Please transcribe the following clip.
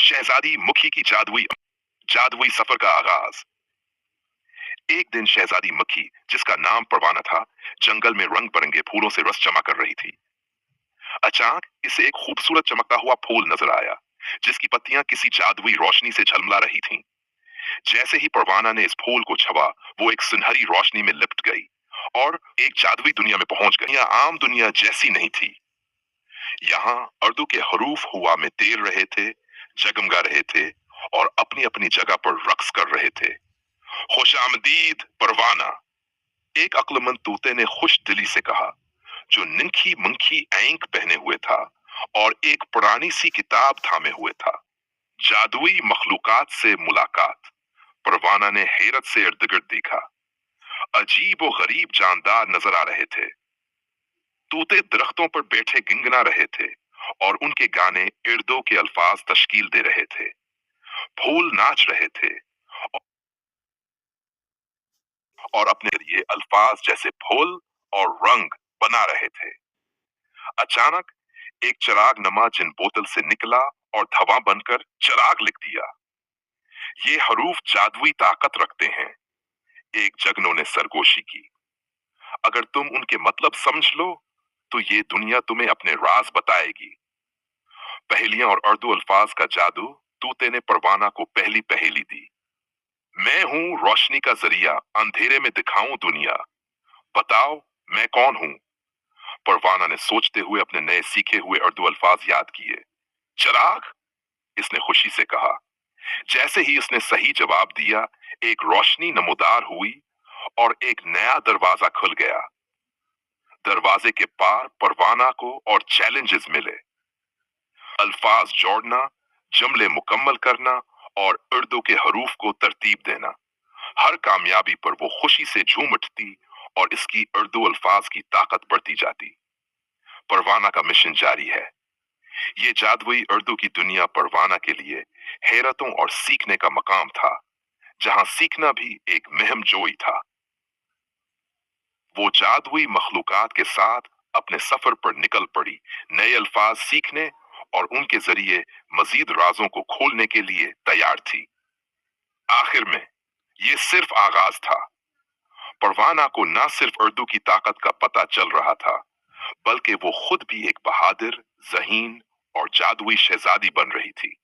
शहजादी मुखी की जादुई जादुई सफर का आगाज। एक दिन शहजादी मक्खी, जिसका नाम परवाना था, जंगल में रंग बिरंगे फूलों से रस जमा कर रही थी। अचानक इसे एक खूबसूरत चमकता हुआ फूल नजर आया, जिसकी पत्तियां किसी जादुई रोशनी से झलमला रही थीं। जैसे ही परवाना ने इस फूल को छुआ, वो एक सुनहरी रोशनी में लिपट गई और एक जादुई दुनिया में पहुंच गई। यह आम दुनिया जैसी नहीं थी। यहाँ उर्दू के हरूफ हुआ में तैर रहे थे, जगमगा रहे थे और अपनी अपनी जगह पर रक्स कर रहे थे। खुशामदीद परवाना, एक अक्लमंद तूते ने खुश दिली से कहा, जो निंखी मंखी ऐंक पहने हुए था और एक पुरानी सी किताब थामे हुए था। जादुई मखलूकात से मुलाकात। परवाना ने हैरत से इर्द गिर्द देखा। अजीब और गरीब जानदार नजर आ रहे थे। तूते दरख्तों पर बैठे गिनगिना रहे थे और उनके गाने इर्दों के अल्फाज तश्कील दे रहे थे। फूल नाच रहे थे और अपने लिए अल्फाज जैसे फूल और रंग बना रहे थे। अचानक एक चिराग नमा जिन बोतल से निकला और धवां बनकर चिराग लिख दिया। ये हरूफ जादुई ताकत रखते हैं, एक जगनों ने सरगोशी की। अगर तुम उनके मतलब समझ लो तो ये दुनिया तुम्हें अपने राज बताएगी। पहेलियां और उर्दू अल्फाज का जादू। तूते ने परवाना को पहली पहेली दी। मैं हूं रोशनी का जरिया, अंधेरे में दिखाऊं दुनिया, बताओ मैं कौन हूं। परवाना ने सोचते हुए अपने नए सीखे हुए उर्दू अल्फाज याद किए। चिराग, इसने खुशी से कहा। जैसे ही उसने सही जवाब दिया, एक रोशनी नमोदार हुई और एक नया दरवाजा खुल गया। दरवाजे के पार परवाना को और चैलेंजेस मिले। अल्फाज जोड़ना, जुमले मुकम्मल करना और उर्दू के हरूफ को तरतीब देना। हर कामयाबी पर वो खुशी से झूम उठती और इसकी उर्दू अल्फाज की ताकत बढ़ती जाती। परवाना का मिशन जारी है। ये जादुई उर्दू की दुनिया परवाना के लिए हैरतों और सीखने का मकाम था, जहां सीखना भी एक मुहिम जोई था। वो जादुई मखलूकात के साथ अपने सफर पर निकल पड़ी, नए अल्फाज सीखने और उनके जरिए मजीद राजों को खोलने के लिए तैयार थी। आखिर में ये सिर्फ आगाज था। परवाना को ना सिर्फ उर्दू की ताकत का पता चल रहा था, बल्कि वो खुद भी एक बहादुर, ज़हीन और जादुई शहजादी बन रही थी।